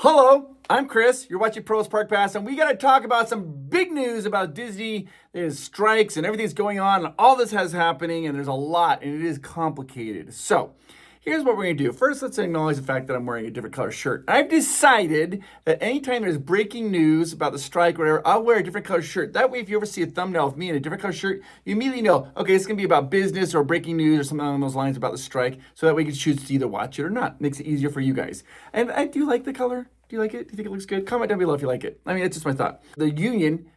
Hello, I'm Chris. You're watching Pros Park Pass, and we got to talk about some big news about Disney. There's strikes and everything's going on, and all this has happening, and there's a lot, and it is complicated. So, here's what we're going to do. First, let's acknowledge the fact that I'm wearing a different color shirt. I've decided that anytime there's breaking news about the strike or whatever, I'll wear a different color shirt. That way, if you ever see a thumbnail of me in a different color shirt, you immediately know, okay, it's going to be about business or breaking news or something along those lines about the strike. So that way you can choose to either watch it or not. Makes it easier for you guys. And I do like the color. Do you like it? Do you think it looks good? Comment down below if you like it. I mean, it's just my thought. The union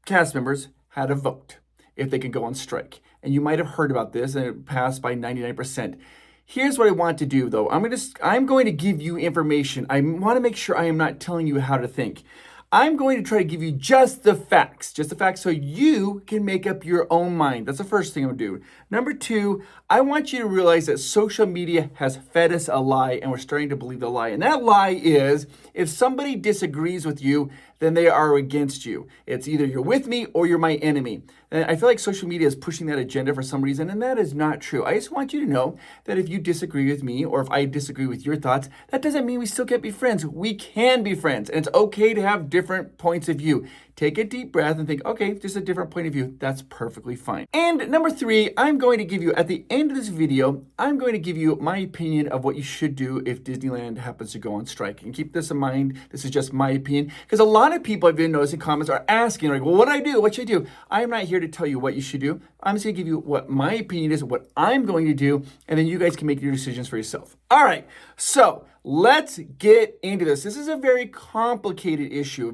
cast members had a vote if they could go on strike. And you might have heard about this, and it passed by 99%. Here's what I want to do, though. I'm going to give you information. I want to make sure I am not telling you how to think. I'm going to try to give you just the facts so you can make up your own mind. That's the first thing I'm going to do. Number two, I want you to realize that social media has fed us a lie, and we're starting to believe the lie. And that lie is, if somebody disagrees with you, then they are against you. It's either you're with me or you're my enemy. And I feel like social media is pushing that agenda for some reason, and that is not true. I just want you to know that if you disagree with me or if I disagree with your thoughts, that doesn't mean we still can't be friends. We can be friends, and it's okay to have different points of view. Take a deep breath and think, okay, just a different point of view. That's perfectly fine. And number three, I'm going to give you, at the end of this video, I'm going to give you my opinion of what you should do if Disneyland happens to go on strike. And keep this in mind, this is just my opinion, because a lot of people I've been noticing comments are asking, like, well, what do I do? What should I do? I'm not here to tell you what you should do. I'm just gonna give you what my opinion is, what I'm going to do, and then you guys can make your decisions for yourself. All right, so let's get into this. This is a very complicated issue,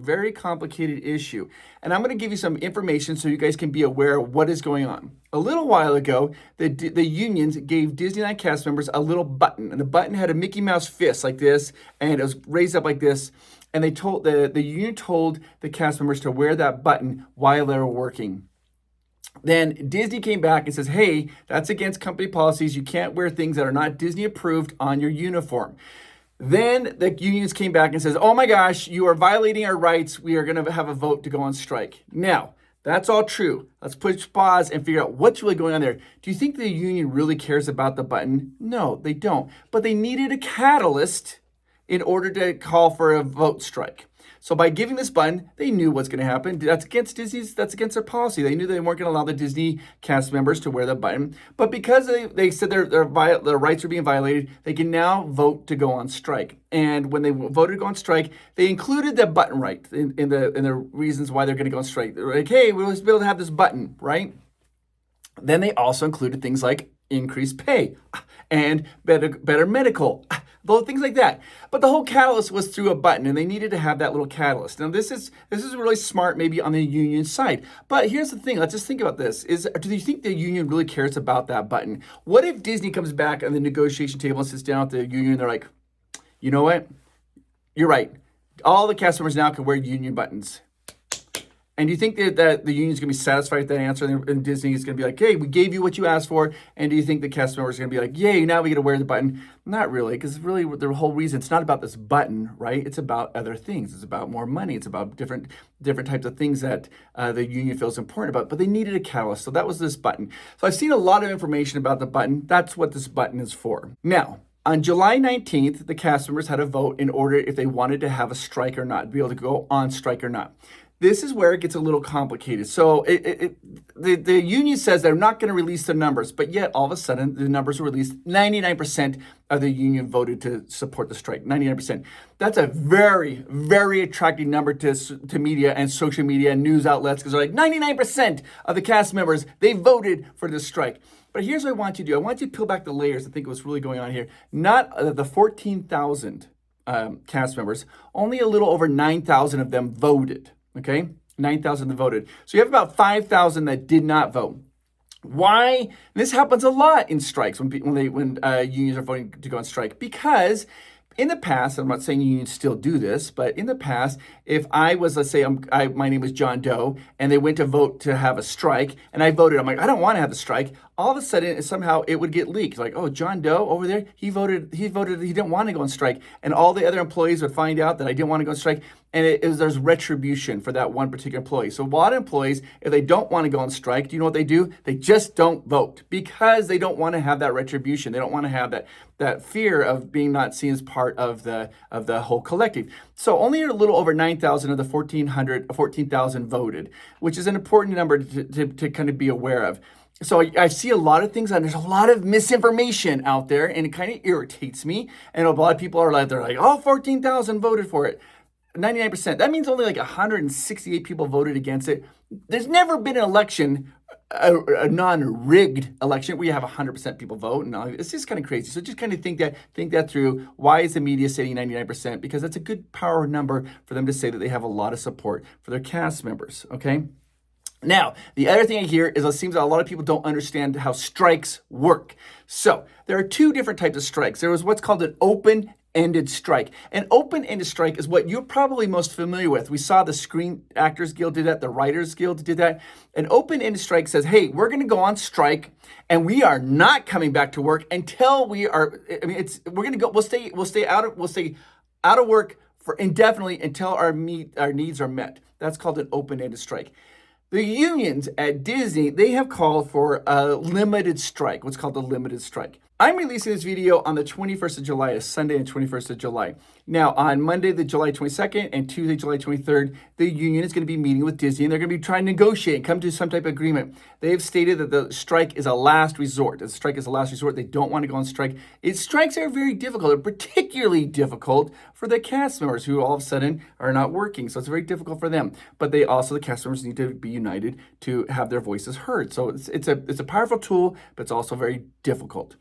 and I'm going to give you some information so you guys can be aware of what is going on. A little while ago, the unions gave Disneyland cast members a little button, and the button had a Mickey Mouse fist like this, and it was raised up like this, and they told the union told the cast members to wear that button while they were working. Then Disney came back and says, hey, that's against company policies. You can't wear things that are not Disney approved on your uniform. Then the unions came back and says, oh my gosh, you are violating our rights. We are going to have a vote to go on strike. Now, that's all true. Let's push pause and figure out what's really going on there. Do you think the union really cares about the button? No, they don't. But they needed a catalyst in order to call for a vote strike. So by giving this button, they knew what's going to happen. That's against their policy. They knew they weren't going to allow the Disney cast members to wear the button. But because they said their rights were being violated, they can now vote to go on strike. And when they voted to go on strike, they included the button right in the reasons why they're going to go on strike. They're like, hey, we'll be able to have this button, right? Then they also included things like increased pay and better medical, things like that. But the whole catalyst was through a button, and they needed to have that little catalyst. Now, this is really smart, maybe on the union side. But here's the thing. Let's just think about this. Do you think the union really cares about that button? What if Disney comes back on the negotiation table and sits down with the union, and they're like, you know what? You're right. All the cast members now can wear union buttons. And do you think that the union is going to be satisfied with that answer, and Disney is going to be like, hey, we gave you what you asked for? And do you think the cast members are going to be like, yay, now we get to wear the button? Not really, because really the whole reason, it's not about this button, right? It's about other things. It's about more money. It's about different types of things that the union feels important about. But they needed a catalyst, so that was this button. So I've seen a lot of information about the button. That's what this button is for. Now, on July 19th, the cast members had a vote in order if they wanted to have a strike or not, be able to go on strike or not. This is where it gets a little complicated. So the union says they're not going to release the numbers, but yet all of a sudden the numbers were released. 99% of the union voted to support the strike. 99%. That's a very, very attractive number to media and social media and news outlets, because they're like 99% of the cast members, they voted for this strike. But here's what I want you to do. I want you to peel back the layers and think what's really going on here. Not the 14,000 cast members, only a little over 9,000 of them voted. Okay, 9,000 that voted. So you have about 5,000 that did not vote. Why? This happens a lot in strikes when unions are voting to go on strike, because in the past, I'm not saying unions still do this, but in the past, if I was, let's say my name was John Doe, and they went to vote to have a strike, and I voted, I'm like, I don't want to have the strike. all of a sudden somehow it would get leaked. Like, oh, John Doe over there, he didn't want to go on strike. And all the other employees would find out that I didn't want to go on strike. And there's retribution for that one particular employee. So a lot of employees, if they don't want to go on strike, do you know what they do? They just don't vote because they don't want to have that retribution. They don't want to have that fear of being not seen as part of the whole collective. So only a little over 9,000 of the 14,000 voted, which is an important number to kind of be aware of. So I see a lot of things, and there's a lot of misinformation out there, and it kind of irritates me. And a lot of people are they're like, oh, 14,000 voted for it. 99%. That means only like 168 people voted against it. There's never been an election, a non-rigged election, where you have 100% people vote. And it's just kind of crazy. So just kind of think that through. Why is the media saying 99%? Because that's a good power number for them to say that they have a lot of support for their cast members. Okay. Now, the other thing I hear is it seems that a lot of people don't understand how strikes work. So there are two different types of strikes. There was what's called an open-ended strike. An open-ended strike is what you're probably most familiar with. We saw the Screen Actors Guild did that, the Writers Guild did that. An open-ended strike says, hey, we're going to go on strike and we are not coming back to work until we'll stay out of work for indefinitely until our needs are met. That's called an open-ended strike. The unions at Disney, they have called for a limited strike, what's called a limited strike. I'm releasing this video on the 21st of July, a Sunday and 21st of July. Now, on Monday, the July 22nd and Tuesday, July 23rd, the union is going to be meeting with Disney, and they're going to be trying to negotiate and come to some type of agreement. They've stated that the strike is a last resort. The strike is a last resort. They don't want to go on strike. Strikes are very difficult. They're particularly difficult for the cast members who all of a sudden are not working. So it's very difficult for them. But the cast members need to be united to have their voices heard. So it's a powerful tool, but it's also very difficult.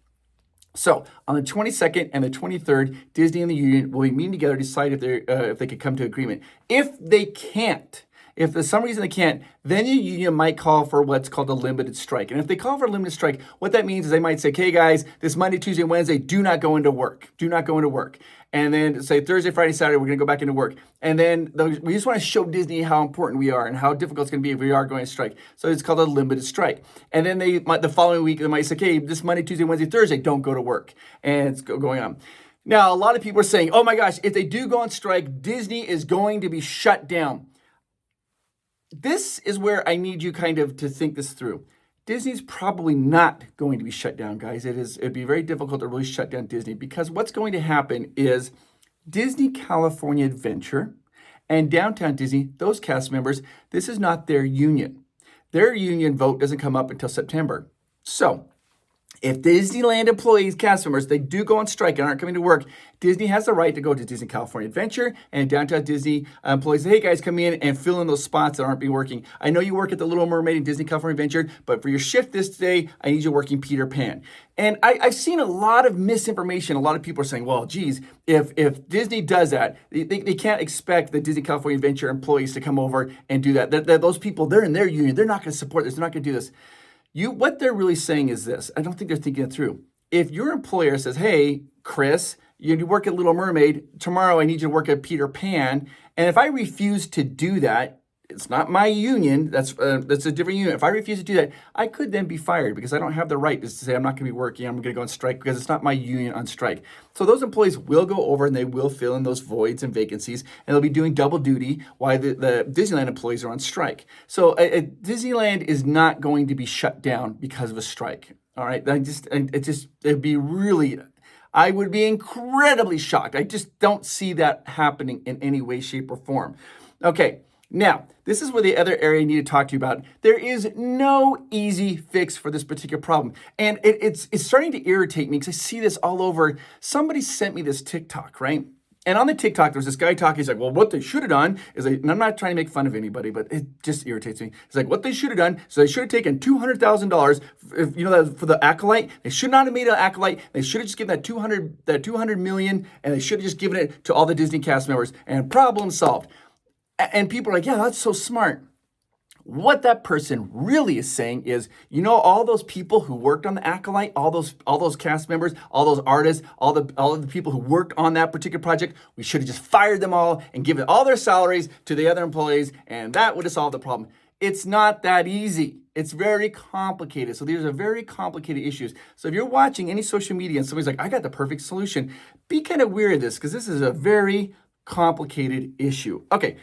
So on the 22nd and the 23rd, Disney and the union will be meeting together to decide if they could come to agreement. If they can't, if for some reason they can't, then the union might call for what's called a limited strike. And if they call for a limited strike, what that means is they might say, okay, guys, this Monday, Tuesday, and Wednesday, do not go into work. Do not go into work. And then say Thursday, Friday, Saturday, we're going to go back into work. And then we just want to show Disney how important we are and how difficult it's going to be if we are going to strike. So it's called a limited strike. And then the following week, they might say, okay, this Monday, Tuesday, Wednesday, Thursday, don't go to work. And it's going on. Now, a lot of people are saying, oh my gosh, if they do go on strike, Disney is going to be shut down. This is where I need you kind of to think this through. Disney's probably not going to be shut down, guys. It'd be very difficult to really shut down Disney because what's going to happen is Disney California Adventure and Downtown Disney, those cast members, this is not their union. Their union vote doesn't come up until September. So if Disneyland employees, cast members, they do go on strike and aren't coming to work, Disney has the right to go to Disney California Adventure and Downtown Disney employees say, hey guys, come in and fill in those spots that aren't being working. I know you work at the Little Mermaid and Disney California Adventure, but for your shift this day, I need you working Peter Pan. And I've seen a lot of misinformation. A lot of people are saying, well, geez, if Disney does that, they can't expect the Disney California Adventure employees to come over and do that. Those people, they're in their union. They're not going to support this. They're not going to do this. What they're really saying is this. I don't think they're thinking it through. If your employer says, hey, Chris, you work at Little Mermaid, tomorrow I need you to work at Peter Pan, and if I refuse to do that, it's not my union, that's a different union. If I refuse to do that, I could then be fired because I don't have the right to say I'm not going to be working, I'm going to go on strike because it's not my union on strike. So those employees will go over and they will fill in those voids and vacancies, and they'll be doing double duty while the Disneyland employees are on strike. So Disneyland is not going to be shut down because of a strike. All right, it'd be really, I would be incredibly shocked. I just don't see that happening in any way, shape, or form. Okay. Now, this is where the other area I need to talk to you about. There is no easy fix for this particular problem. And it's starting to irritate me because I see this all over. Somebody sent me this TikTok, right? And on the TikTok, there's this guy talking. He's like, well, what they should have done is, and I'm not trying to make fun of anybody, but it just irritates me. He's like, what they should have done, so they should have taken $200,000, for the Acolyte. They should not have made an Acolyte. They should have just given that $200 million, and they should have just given it to all the Disney cast members, and problem solved. And people are like, yeah, that's so smart. What that person really is saying is, all those people who worked on the Acolyte, all those cast members, all those artists, all of the people who worked on that particular project, we should have just fired them all and given all their salaries to the other employees, and that would have solved the problem. It's not that easy. It's very complicated. So these are very complicated issues. So if you're watching any social media and somebody's like, I got the perfect solution, be kind of wary of this because this is a very complicated issue. Okay,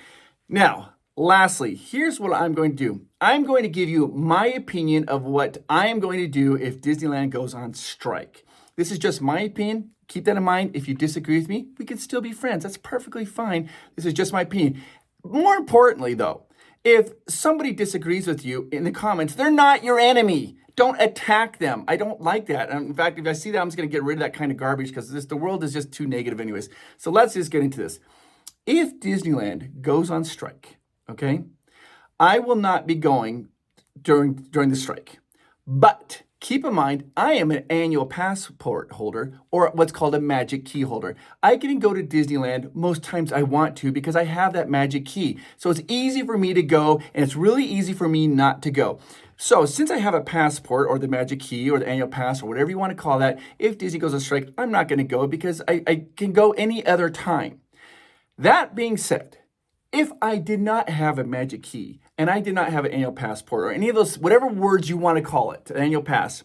now, lastly, here's what I'm going to do. I'm going to give you my opinion of what I am going to do if Disneyland goes on strike. This is just my opinion. Keep that in mind. If you disagree with me, we can still be friends. That's perfectly fine. This is just my opinion. More importantly, though, if somebody disagrees with you in the comments, they're not your enemy. Don't attack them. I don't like that. In fact, if I see that, I'm just going to get rid of that kind of garbage because the world is just too negative anyways. So let's just get into this. If Disneyland goes on strike, okay, I will not be going during the strike. But keep in mind, I am an annual passport holder or what's called a magic key holder. I can go to Disneyland most times I want to because I have that magic key. So it's easy for me to go and it's really easy for me not to go. So since I have a passport or the magic key or the annual pass or whatever you want to call that, if Disney goes on strike, I'm not going to go because I can go any other time. That being said, if I did not have a magic key and I did not have an annual passport or any of those, whatever words you want to call it, an annual pass,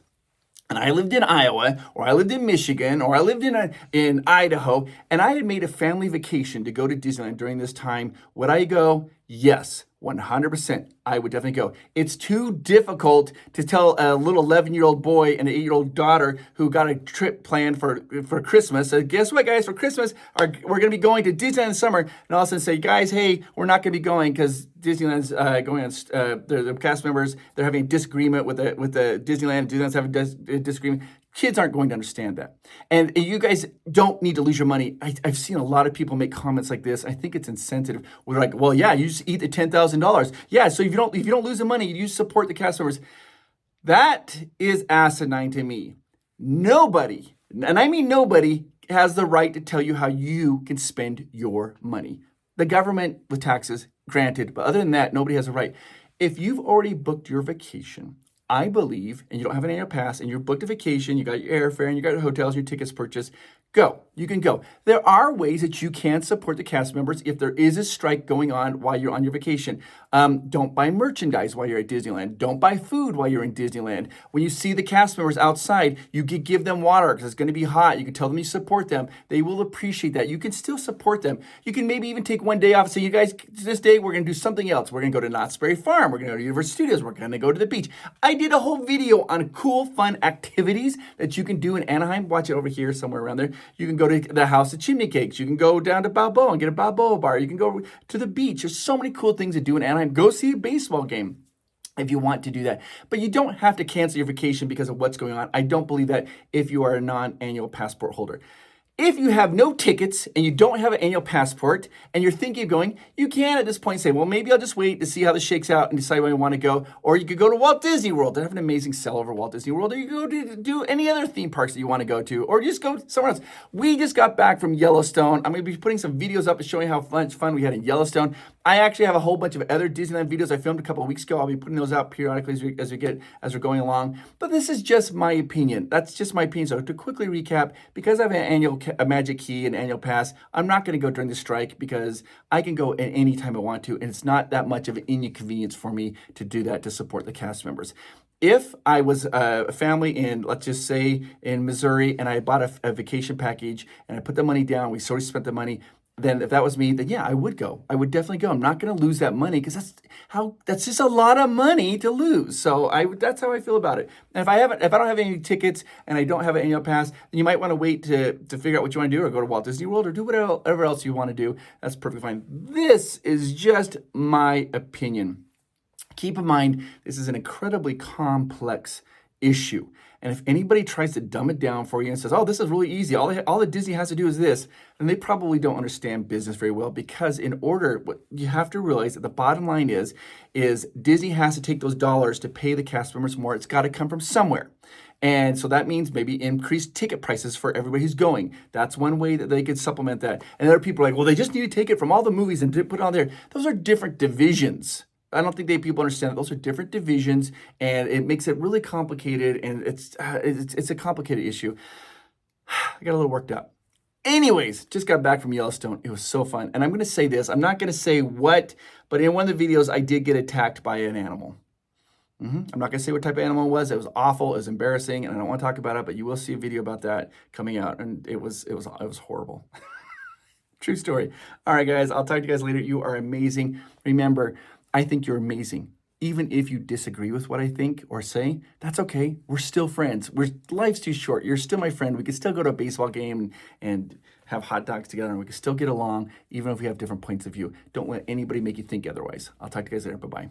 and I lived in Iowa or I lived in Michigan or I lived in Idaho and I had made a family vacation to go to Disneyland during this time, would I go? Yes, 100%. I would definitely go. It's too difficult to tell a little 11-year-old boy and an 8-year-old daughter who got a trip planned for Christmas. So guess what, guys? For Christmas, we're going to be going to Disneyland in the summer. And all of a sudden say, guys, hey, we're not going to be going because Disneyland's going on. The cast members, they're having a disagreement with the Disneyland. Disneyland's having a disagreement. Kids aren't going to understand that. And you guys don't need to lose your money. I've seen a lot of people make comments like this. I think it's insensitive. We're like, well, yeah, you just eat the $10,000. Yeah, so if you don't lose the money, you support the cast members. That is asinine to me. Nobody, and I mean nobody, has the right to tell you how you can spend your money. The government with taxes, granted, but other than that, nobody has a right. If you've already booked your vacation, I believe, and you don't have an annual pass, and you're booked a vacation, you got your airfare, and you got your hotels, your tickets purchased, go. You can go. There are ways that you can support the cast members if there is a strike going on while you're on your vacation. Don't buy merchandise while you're at Disneyland. Don't buy food while you're in Disneyland. When you see the cast members outside, you can give them water because it's going to be hot. You can tell them you support them. They will appreciate that. You can still support them. You can maybe even take one day off and say, you guys, this day we're going to do something else. We're going to go to Knott's Berry Farm. We're going to go to Universal Studios. We're going to go to the beach. I did a whole video on cool, fun activities that you can do in Anaheim. Watch it over here somewhere around there. You can go to the House of Chimney Cakes. You can go down to Balboa and get a Balboa bar. You can go to the beach. There's so many cool things to do in Anaheim. Go see a baseball game if you want to do that. But you don't have to cancel your vacation because of what's going on. I don't believe that if you are a non-annual passport holder. If you have no tickets and you don't have an annual passport and you're thinking of going, you can at this point say, well, maybe I'll just wait to see how this shakes out and decide where I want to go. Or you could go to Walt Disney World. They have an amazing sale over Walt Disney World. Or you go to do any other theme parks that you want to go to. Or just go somewhere else. We just got back from Yellowstone. I'm going to be putting some videos up and showing how much fun we had in Yellowstone. I actually have a whole bunch of other Disneyland videos I filmed a couple of weeks ago. I'll be putting those out periodically as we're going along. But this is just my opinion. That's just my opinion. So to quickly recap, because I have a magic key and annual pass, I'm not going to go during the strike because I can go at any time I want to, and it's not that much of an inconvenience for me to do that to support the cast members. If I was a family in, let's just say, in Missouri, and I bought a vacation package and I put the money down, we sort of spent the money, then if that was me, then yeah, I would go. I would definitely go. I'm not going to lose that money because that's just a lot of money to lose. So that's how I feel about it. And if I don't have any tickets and I don't have an annual pass, then you might want to wait to figure out what you want to do, or go to Walt Disney World, or do whatever else you want to do. That's perfectly fine. This is just my opinion. Keep in mind, this is an incredibly complex issue. And if anybody tries to dumb it down for you and says, oh, this is really easy, all that Disney has to do is this, then they probably don't understand business very well, because what you have to realize that the bottom line is Disney has to take those dollars to pay the cast members more. It's got to come from somewhere. And so that means maybe increased ticket prices for everybody who's going. That's one way that they could supplement that. And other people are like, well, they just need to take it from all the movies and put it on there. Those are different divisions. I don't think people understand that those are different divisions, and it makes it really complicated, and it's a complicated issue. I got a little worked up. Anyways, just got back from Yellowstone. It was so fun. And I'm going to say this. I'm not going to say what, but in one of the videos, I did get attacked by an animal. I'm not going to say what type of animal it was. It was awful. It was embarrassing, and I don't want to talk about it, but you will see a video about that coming out, and it was horrible. True story. All right, guys, I'll talk to you guys later. You are amazing. Remember, I think you're amazing. Even if you disagree with what I think or say, that's okay. We're still friends. Life's too short. You're still my friend. We could still go to a baseball game and have hot dogs together, and we can still get along, even if we have different points of view. Don't let anybody make you think otherwise. I'll talk to you guys later. Bye-bye.